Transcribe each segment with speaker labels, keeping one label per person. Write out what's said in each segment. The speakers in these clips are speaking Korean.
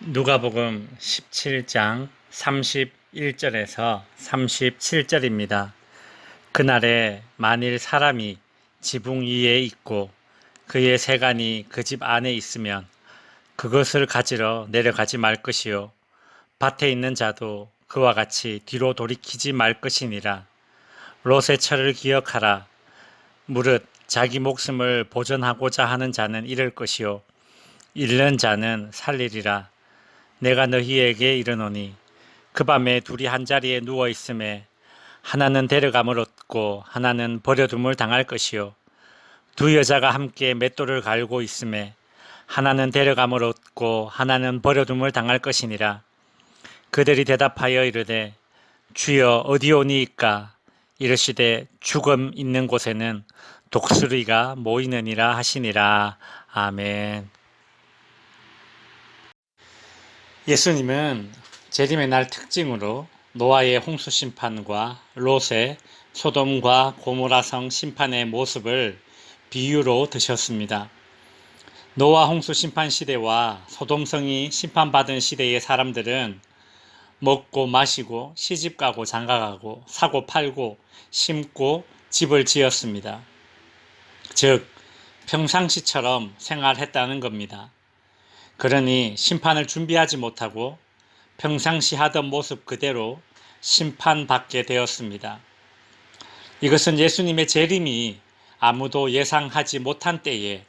Speaker 1: 누가복음 17장 31절에서 37절입니다. 그날에 만일 사람이 지붕 위에 있고 그의 세간이 그 집 안에 있으면 그것을 가지러 내려가지 말 것이요 밭에 있는 자도 그와 같이 뒤로 돌이키지 말 것이니라. 롯의 철을 기억하라. 무릇 자기 목숨을 보전하고자 하는 자는 잃을 것이요 잃는 자는 살리리라. 내가 너희에게 이르노니 그 밤에 둘이 한 자리에 누워 있음에 하나는 데려감을 얻고 하나는 버려둠을 당할 것이요 두 여자가 함께 맷돌을 갈고 있음에 하나는 데려감을 얻고 하나는 버려둠을 당할 것이니라. 그들이 대답하여 이르되 주여 어디오니이까? 이르시되 죽음 있는 곳에는 독수리가 모이느니라 하시니라. 아멘. 예수님은 재림의 날 특징으로 노아의 홍수 심판과 롯의 소돔과 고모라성 심판의 모습을 비유로 드셨습니다. 노아 홍수 심판 시대와 소돔성이 심판받은 시대의 사람들은 먹고 마시고 시집가고 장가가고 사고 팔고 심고 집을 지었습니다. 즉 평상시처럼 생활했다는 겁니다. 그러니 심판을 준비하지 못하고 평상시 하던 모습 그대로 심판받게 되었습니다. 이것은 예수님의 재림이 아무도 예상하지 못한 때에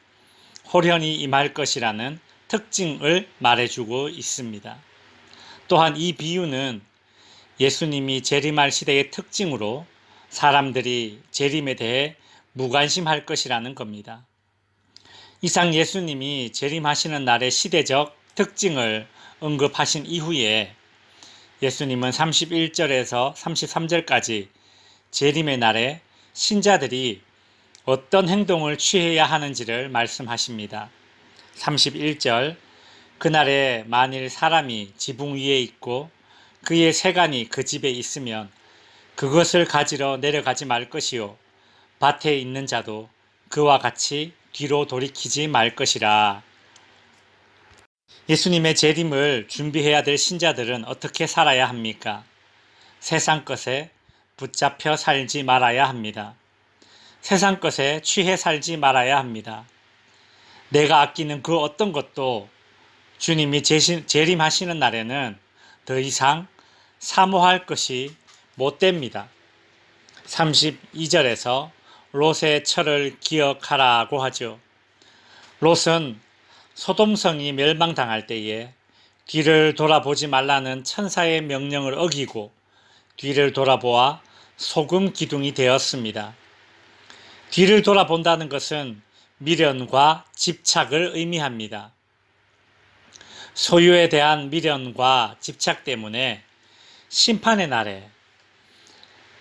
Speaker 1: 홀연히 임할 것이라는 특징을 말해주고 있습니다. 또한 이 비유는 예수님이 재림할 시대의 특징으로 사람들이 재림에 대해 무관심할 것이라는 겁니다. 이상 예수님이 재림하시는 날의 시대적 특징을 언급하신 이후에 예수님은 31절에서 33절까지 재림의 날에 신자들이 어떤 행동을 취해야 하는지를 말씀하십니다. 31절 그날에 만일 사람이 지붕 위에 있고 그의 세간이 그 집에 있으면 그것을 가지러 내려가지 말 것이요 밭에 있는 자도 그와 같이 뒤로 돌이키지 말 것이라. 예수님의 재림을 준비해야 될 신자들은 어떻게 살아야 합니까? 세상 것에 붙잡혀 살지 말아야 합니다. 세상 것에 취해 살지 말아야 합니다. 내가 아끼는 그 어떤 것도 주님이 재림하시는 날에는 더 이상 사모할 것이 못 됩니다. 32절에서 롯의 철을 기억하라고 하죠. 롯은 소돔성이 멸망당할 때에 뒤를 돌아보지 말라는 천사의 명령을 어기고 뒤를 돌아보아 소금 기둥이 되었습니다. 뒤를 돌아본다는 것은 미련과 집착을 의미합니다. 소유에 대한 미련과 집착 때문에 심판의 날에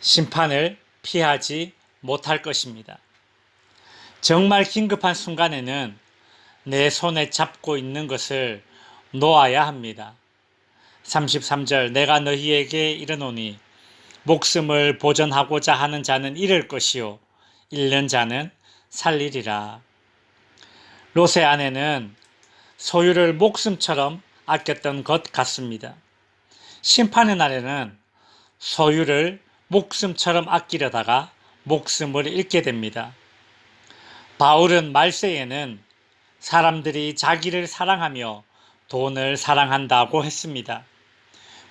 Speaker 1: 심판을 피하지 못할 것입니다. 정말 긴급한 순간에는 내 손에 잡고 있는 것을 놓아야 합니다. 33절 내가 너희에게 이르노니 목숨을 보전하고자 하는 자는 잃을 것이요 잃는 자는 살리리라. 롯의 아내는 소유를 목숨처럼 아꼈던 것 같습니다. 심판의 날에는 소유를 목숨처럼 아끼려다가 목숨을 잃게 됩니다. 바울은 말세에는 사람들이 자기를 사랑하며 돈을 사랑한다고 했습니다.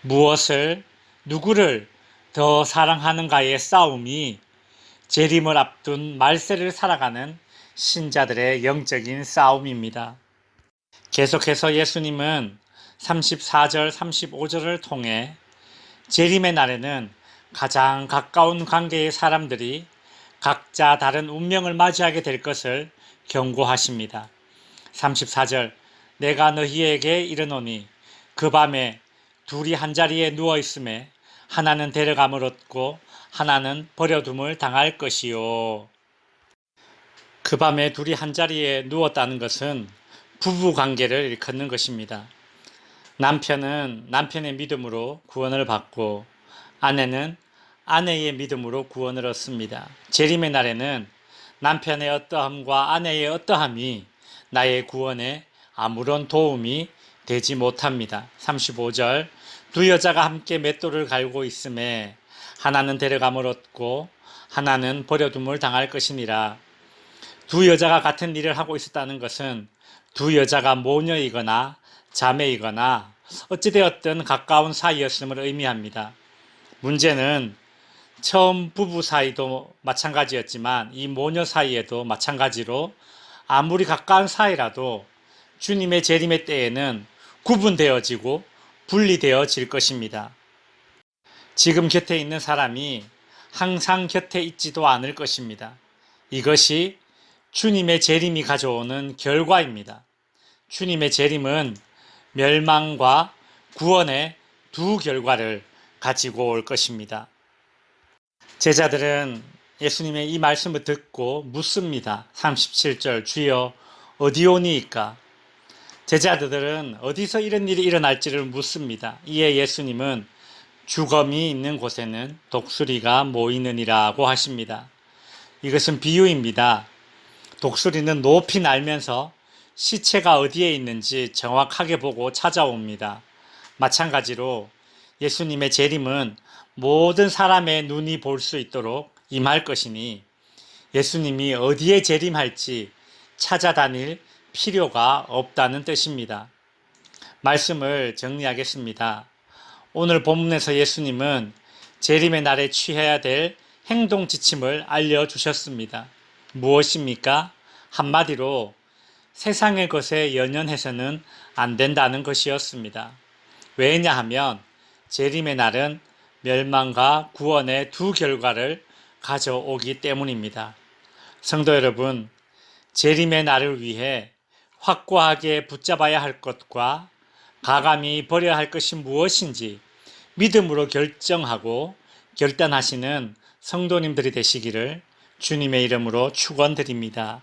Speaker 1: 무엇을, 누구를 더 사랑하는가의 싸움이 재림을 앞둔 말세를 살아가는 신자들의 영적인 싸움입니다. 계속해서 예수님은 34절, 35절을 통해 재림의 날에는 가장 가까운 관계의 사람들이 각자 다른 운명을 맞이하게 될 것을 경고하십니다. 34절 내가 너희에게 이르노니 그 밤에 둘이 한 자리에 누워 있음에 하나는 데려감을 얻고 하나는 버려둠을 당할 것이요. 그 밤에 둘이 한 자리에 누웠다는 것은 부부 관계를 일컫는 것입니다. 남편은 남편의 믿음으로 구원을 받고 아내는 아내의 믿음으로 구원을 얻습니다. 재림의 날에는 남편의 어떠함과 아내의 어떠함이 나의 구원에 아무런 도움이 되지 못합니다. 35절 두 여자가 함께 맷돌을 갈고 있음에 하나는 데려감을 얻고 하나는 버려둠을 당할 것이니라. 두 여자가 같은 일을 하고 있었다는 것은 두 여자가 모녀이거나 자매이거나 어찌되었든 가까운 사이였음을 의미합니다. 문제는 처음 부부 사이도 마찬가지였지만 이 모녀 사이에도 마찬가지로 아무리 가까운 사이라도 주님의 재림의 때에는 구분되어지고 분리되어질 것입니다. 지금 곁에 있는 사람이 항상 곁에 있지도 않을 것입니다. 이것이 주님의 재림이 가져오는 결과입니다. 주님의 재림은 멸망과 구원의 두 결과를 가지고 올 것입니다. 제자들은 예수님의 이 말씀을 듣고 묻습니다. 37절 주여 어디 오니이까? 제자들은 어디서 이런 일이 일어날지를 묻습니다. 이에 예수님은 주검이 있는 곳에는 독수리가 모이느니라고 하십니다. 이것은 비유입니다. 독수리는 높이 날면서 시체가 어디에 있는지 정확하게 보고 찾아옵니다. 마찬가지로 예수님의 재림은 모든 사람의 눈이 볼 수 있도록 임할 것이니 예수님이 어디에 재림할지 찾아다닐 필요가 없다는 뜻입니다. 말씀을 정리하겠습니다. 오늘 본문에서 예수님은 재림의 날에 취해야 될 행동 지침을 알려주셨습니다. 무엇입니까? 한마디로 세상의 것에 연연해서는 안 된다는 것이었습니다. 왜냐하면 재림의 날은 멸망과 구원의 두 결과를 가져오기 때문입니다. 성도 여러분, 재림의 날을 위해 확고하게 붙잡아야 할 것과 가감히 버려야 할 것이 무엇인지 믿음으로 결정하고 결단하시는 성도님들이 되시기를 주님의 이름으로 축원드립니다.